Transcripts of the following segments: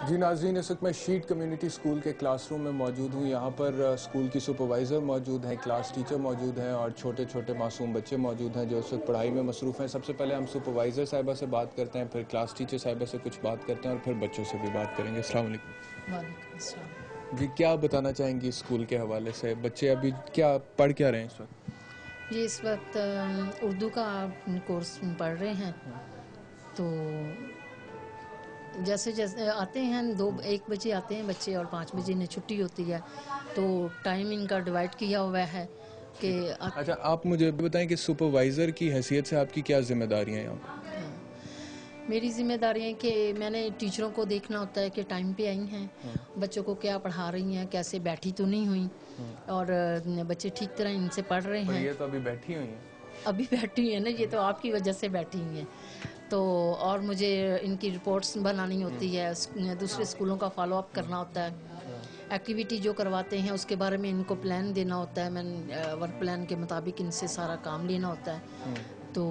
جی ناظرین، اس وقت میں شیٹ کمیونٹی اسکول کے کلاس روم میں موجود ہوں. یہاں پر اسکول کی سپروائزر موجود ہیں، کلاس ٹیچر موجود ہیں اور چھوٹے چھوٹے معصوم بچے موجود ہیں جو اس وقت پڑھائی میں مصروف ہیں. سب سے پہلے ہم سپروائزر صاحبہ سے بات کرتے ہیں، پھر کلاس ٹیچر صاحبہ سے کچھ بات کرتے ہیں اور پھر بچوں سے بھی بات کریں گے. السلام علیکم. وعلیکم السلام. جی، کیا بتانا چاہیں گی اسکول کے حوالے سے؟ بچے ابھی کیا پڑھ کیا رہے ہیں اس وقت؟ جی، اس وقت اردو کا کورس پڑھ رہے ہیں. تو جیسے جیسے آتے ہیں 1 بجے آتے ہیں بچے اور 5 بجے انہیں چھٹی ہوتی ہے. تو ٹائم ان کا ڈیوائڈ کیا ہوا ہے کہ اچھا، آپ مجھے بتائیں کہ سپروائزر کی حیثیت سے آپ کی کیا ذمہ داریاں ہیں یہاں پر؟ میری ذمہ داری ہے کہ میں نے ٹیچروں کو دیکھنا ہوتا ہے کہ ٹائم پہ آئی ہیں، بچوں کو کیا پڑھا رہی ہیں، کیسے بیٹھی تو نہیں ہوئی، اور بچے ٹھیک طرح ان سے پڑھ رہے ہیں. یہ تو ابھی بیٹھی ہوئی ہیں. ابھی بیٹھی ہیں نا، یہ تو آپ کی وجہ سے بیٹھی ہوئی ہیں. تو اور مجھے ان کی رپورٹس بنانی ہوتی ہے، دوسرے اسکولوں کا فالو اپ کرنا ہوتا ہے. ایکٹیویٹی جو کرواتے ہیں اس کے بارے میں ان کو پلان دینا ہوتا ہے. میں ورک پلان کے مطابق ان سے سارا کام لینا ہوتا ہے. تو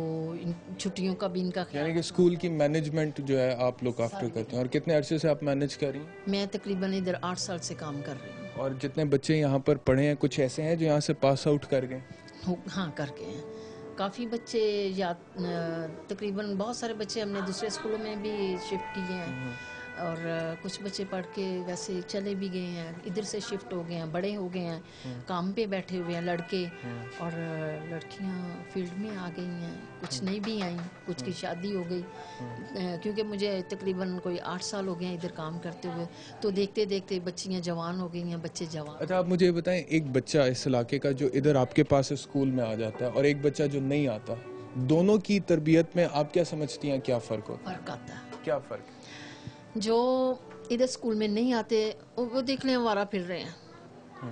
چھٹیوں کا بھی ان کا یعنی کہ اسکول کی مینجمنٹ جو ہے آپ لوگ آفٹر کرتے ہیں. اور کتنے عرصے سے آپ مینج کر رہی ہیں؟ میں تقریباً ادھر 8 سال سے کام کر رہی ہوں. اور جتنے بچے یہاں پر پڑھے ہیں، کچھ ایسے ہیں جو یہاں سے پاس آؤٹ کر گئے؟ ہاں، کر کے ہیں کافی بچے. یا تقریباً بہت سارے بچے ہم نے دوسرے اسکولوں میں بھی شفٹ کیے ہیں، اور کچھ بچے پڑھ کے ویسے چلے بھی گئے ہیں، ادھر سے شفٹ ہو گئے ہیں، بڑے ہو گئے ہیں، کام پہ بیٹھے ہوئے ہیں لڑکے. اور لڑکیاں فیلڈ میں آ گئی ہیں، کچھ نہیں بھی آئیں، کچھ کی شادی ہو گئی. کیونکہ مجھے تقریباً کوئی 8 سال ہو گئے ہیں ادھر کام کرتے ہوئے، تو دیکھتے دیکھتے بچیاں جوان ہو گئی ہیں، بچے جوان. اچھا، آپ مجھے بتائیں، ایک بچہ اس علاقے کا جو ادھر آپ کے پاس اسکول میں آ جاتا ہے اور ایک بچہ جو نہیں آتا، دونوں کی تربیت میں آپ کیا سمجھتی ہیں، کیا فرق ہوتا ہے؟ فرق آتا ہے. کیا فرق؟ جو ادھر اسکول میں نہیں آتے وہ دیکھ لیں آوارہ پھر رہے ہیں،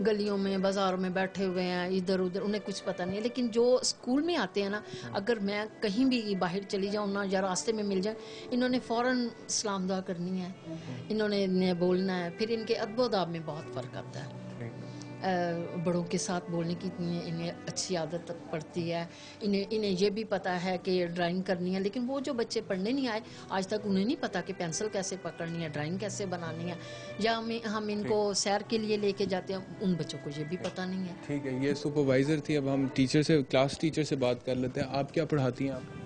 گلیوں میں بازاروں میں بیٹھے ہوئے ہیں، ادھر ادھر، انہیں کچھ پتہ نہیں ہے. لیکن جو اسکول میں آتے ہیں نا، اگر میں کہیں بھی باہر چلی جاؤں نا یا راستے میں مل جائے، انہوں نے فوراً سلام دعا کرنی ہے، انہوں نے بولنا ہے. پھر ان کے ادب و آداب میں بہت فرق آتا ہے. بڑوں کے ساتھ بولنے کی انہیں اچھی عادت پڑتی ہے. انہیں یہ بھی پتہ ہے کہ ڈرائنگ کرنی ہے. لیکن وہ جو بچے پڑھنے نہیں آئے آج تک، انہیں نہیں پتہ کہ پینسل کیسے پکڑنی ہے، ڈرائنگ کیسے بنانی ہے. یا ہم ان کو سیر کے لیے لے کے جاتے ہیں، ان بچوں کو یہ بھی پتہ نہیں ہے. ٹھیک ہے، یہ سپروائزر تھی. اب ہم ٹیچر سے، کلاس ٹیچر سے بات کر لیتے ہیں. آپ کیا پڑھاتی ہیں؟ آپ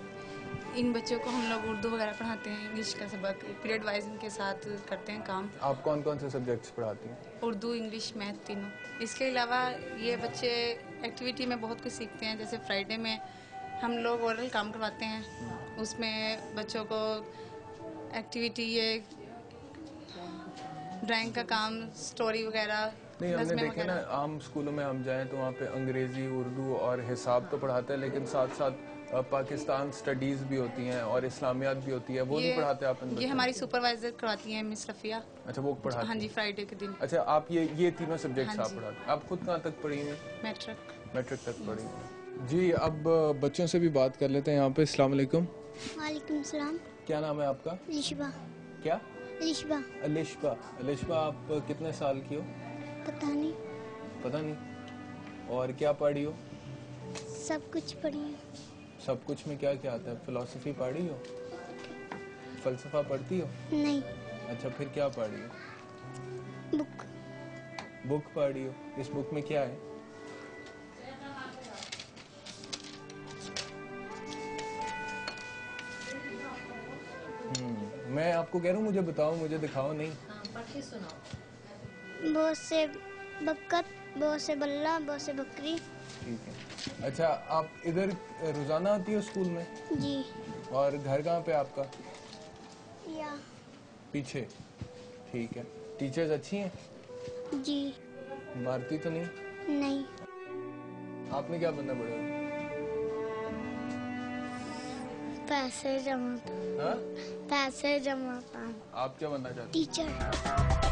ان بچوں کو ہم لوگ اردو وغیرہ پڑھاتے ہیں، انگلش کا سبق پیریڈ وائز ان کے ساتھ کرتے ہیں کام. آپ کون کون سے سبجیکٹس پڑھاتی ہیں؟ اردو، انگلش، میتھ، تینوں. اس کے علاوہ یہ بچے ایکٹیویٹی میں بہت کچھ سیکھتے ہیں. جیسے فرائیڈے میں ہم لوگ اورل کام کرواتے ہیں، اس میں بچوں کو ایکٹیویٹی یہ ڈرائنگ کا کام، سٹوری وغیرہ، نہیں، ہم نے نظمیں دیکھے نا، وغیرہ. عام اسکولوں میں ہم جائیں تو وہاں پہ انگریزی، اردو اور حساب تو پڑھاتے ہیں، لیکن ساتھ ساتھ پاکستان سٹڈیز بھی ہوتی ہیں اور اسلامیات بھی ہوتی ہے. وہ نہیں پڑھاتے آپ ان بچوں کو؟ یہ ہماری سپروائزر کرواتی ہیں مس رفیہ. اچھا، وہ پڑھاتی ہیں؟ ہاں جی، فرائیڈے کے دن. اچھا، آپ یہ تینوں سبجیکٹس آپ پڑھاتے ہیں. آپ خود کہاں تک پڑھی ہیں؟ میٹرک تک پڑھی ہیں. جی، اب بچوں سے بھی بات کر لیتے ہیں یہاں پہ. السلام علیکم. وعلیکم السلام. کیا نام ہے آپ کا؟ الشبا. کیا؟ الشبا. الشبا. الشبا، آپ کتنے سال کی ہو؟ پتہ نہیں. پتہ نہیں. اور کیا پڑھی ہو؟ سب کچھ پڑھی ہوں. سب کچھ میں کیا کیا آتا ہے؟ فلسفی پڑھی ہو؟ فلسفہ پڑھتی ہو؟ نہیں. اچھا، پھر کیا پڑھی ہو؟ بک. بک پڑھی ہو. اس بک میں کیا ہے؟ میں آپ کو کہہ رہا ہوں مجھے بتاؤ، مجھے دکھاؤ. نہیں، پڑھ کے سناؤ. بہت سے بکر، بہت سے بلہ، بہت سے بکری. ٹھیک ہے. اچھا، آپ ادھر روزانہ آتی ہو اسکول میں؟ جی. اور گھر کہاں پہ آپ کا؟ یا پیچھے. ٹھیک ہے. ٹیچرز اچھی ہیں؟ جی. مارتی تو نہیں؟ نہیں. آپ نے کیا بننا بڑے ہو؟ پیسے جمع. ہاں؟ پیسے جمع. آپ کیا بننا چاہتے ہیں؟ ٹیچر.